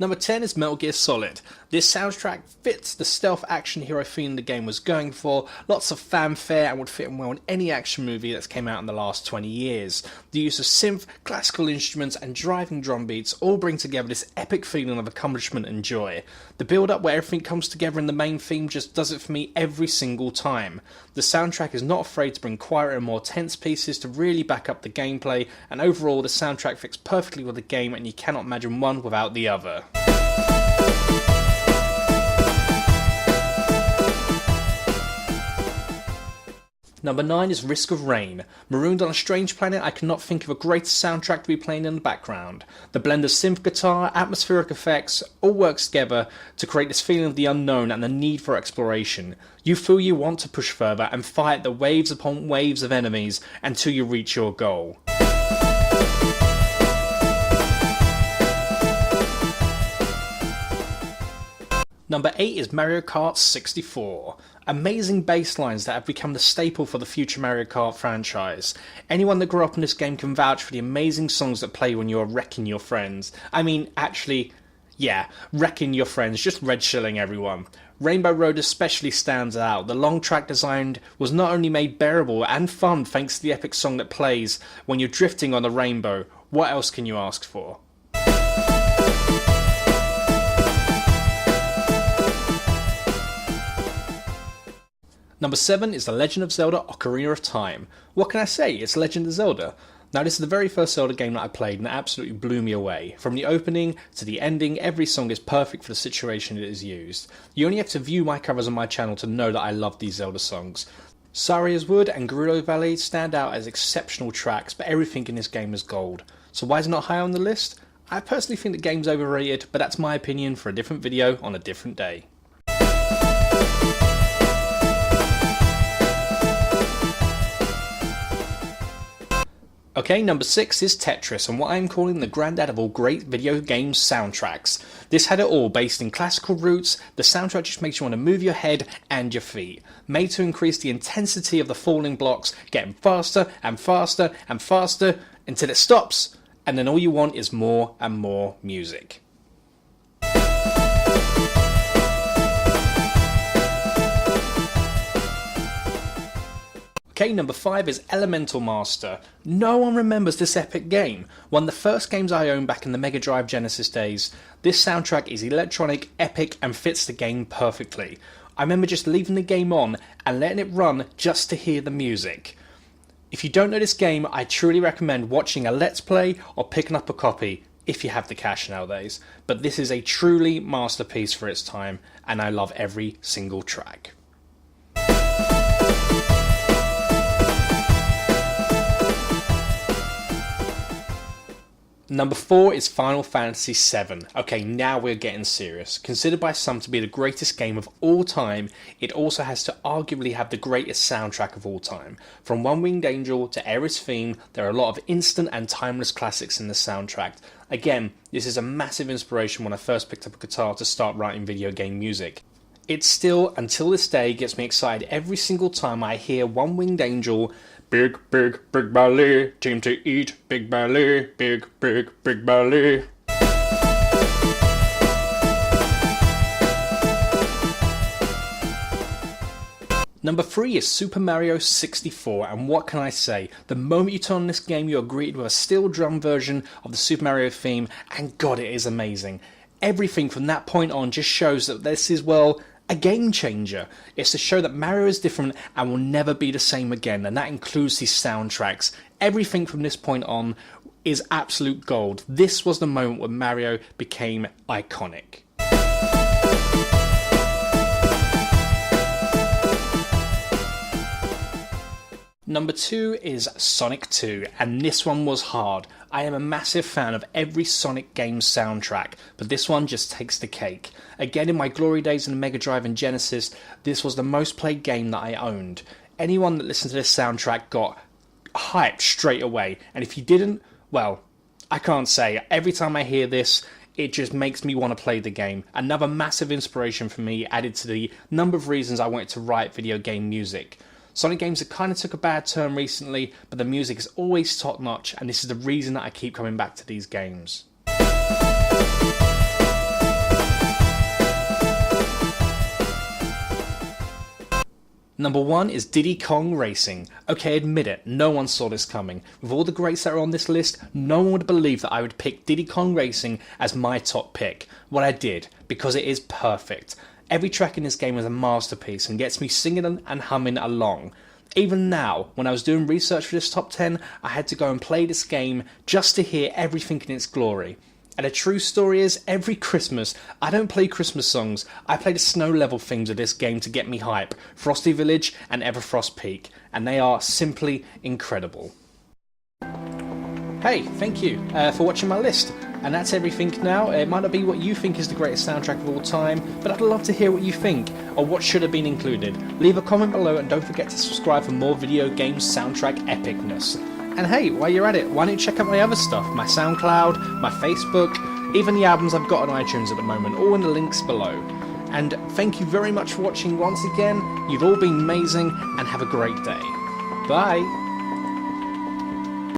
Number 10 is Metal Gear Solid. This soundtrack fits the stealth action hero theme the game was going for, lots of fanfare, and would fit in well in any action movie that's came out in the last 20 years. The use of synth, classical instruments, and driving drum beats all bring together this epic feeling of accomplishment and joy. The build-up where everything comes together in the main theme just does it for me every single time. The soundtrack is not afraid to bring quieter and more tense pieces to really back up the gameplay, and overall the soundtrack fits perfectly with the game and you cannot imagine one without the other. Number 9 is Risk of Rain. Marooned on a strange planet, I cannot think of a greater soundtrack to be playing in the background. The blend of synth guitar, atmospheric effects, all works together to create this feeling of the unknown and the need for exploration. You feel you want to push further and fight the waves upon waves of enemies until you reach your goal. Number 8 is Mario Kart 64. Amazing bass lines that have become the staple for the future Mario Kart franchise. Anyone that grew up in this game can vouch for the amazing songs that play when you're wrecking your friends. I mean, actually, yeah, wrecking your friends, just red shilling everyone. Rainbow Road especially stands out. The long track design was not only made bearable and fun thanks to the epic song that plays when you're drifting on the rainbow. What else can you ask for? Number 7 is The Legend of Zelda Ocarina of Time. What can I say? It's Legend of Zelda. Now this is the very first Zelda game that I played and it absolutely blew me away. From the opening to the ending, every song is perfect for the situation it is used. You only have to view my covers on my channel to know that I love these Zelda songs. Saria's Wood and Gerudo Valley stand out as exceptional tracks, but everything in this game is gold. So why is it not high on the list? I personally think the game's overrated, but that's my opinion for a different video on a different day. Okay, number 6 is Tetris, and what I'm calling the granddad of all great video game soundtracks. This had it all, based in classical roots. The soundtrack just makes you want to move your head and your feet. Made to increase the intensity of the falling blocks, getting faster and faster and faster until it stops, and then all you want is more and more music. Okay, number 5 is Elemental Master. No one remembers this epic game. One of the first games I owned back in the Mega Drive Genesis days. This soundtrack is electronic, epic, and fits the game perfectly. I remember just leaving the game on and letting it run just to hear the music. If you don't know this game, I truly recommend watching a Let's Play or picking up a copy, if you have the cash nowadays. But this is a truly masterpiece for its time, and I love every single track. Number 4 is Final Fantasy VII. Okay, now we're getting serious. Considered by some to be the greatest game of all time, it also has to arguably have the greatest soundtrack of all time. From One Winged Angel to Aerith's theme, there are a lot of instant and timeless classics in the soundtrack. Again, this is a massive inspiration when I first picked up a guitar to start writing video game music. It still, until this day, gets me excited every single time I hear One Winged Angel. Big, big, big belly, team to eat, big belly, big, big, big belly. Number 3 is Super Mario 64, and what can I say? The moment you turn on this game, you are greeted with a steel drum version of the Super Mario theme, and God, it is amazing. Everything from that point on just shows that this is, well, a game changer. It's to show that Mario is different and will never be the same again, and that includes his soundtracks. Everything from this point on is absolute gold. This was the moment when Mario became iconic. Number 2 is Sonic 2, and this one was hard. I am a massive fan of every Sonic game soundtrack, but this one just takes the cake. Again, in my glory days in the Mega Drive and Genesis, this was the most played game that I owned. Anyone that listened to this soundtrack got hyped straight away, and if you didn't, well, I can't say. Every time I hear this, it just makes me want to play the game. Another massive inspiration for me, added to the number of reasons I wanted to write video game music. Sonic games have kind of took a bad turn recently, but the music is always top notch, and this is the reason that I keep coming back to these games. Number 1 is Diddy Kong Racing. Okay, admit it, no one saw this coming. With all the greats that are on this list, no one would believe that I would pick Diddy Kong Racing as my top pick. Well, I did, because it is perfect. Every track in this game is a masterpiece and gets me singing and humming along. Even now, when I was doing research for this top 10, I had to go and play this game just to hear everything in its glory. And the true story is, every Christmas, I don't play Christmas songs, I play the snow level themes of this game to get me hype. Frosty Village and Everfrost Peak, and they are simply incredible. Hey, thank you for watching my list. And that's everything now. It might not be what you think is the greatest soundtrack of all time, but I'd love to hear what you think, or what should have been included. Leave a comment below and don't forget to subscribe for more video game soundtrack epicness. And hey, while you're at it, why don't you check out my other stuff, my SoundCloud, my Facebook, even the albums I've got on iTunes at the moment, all in the links below. And thank you very much for watching once again. You've all been amazing, and have a great day. Bye!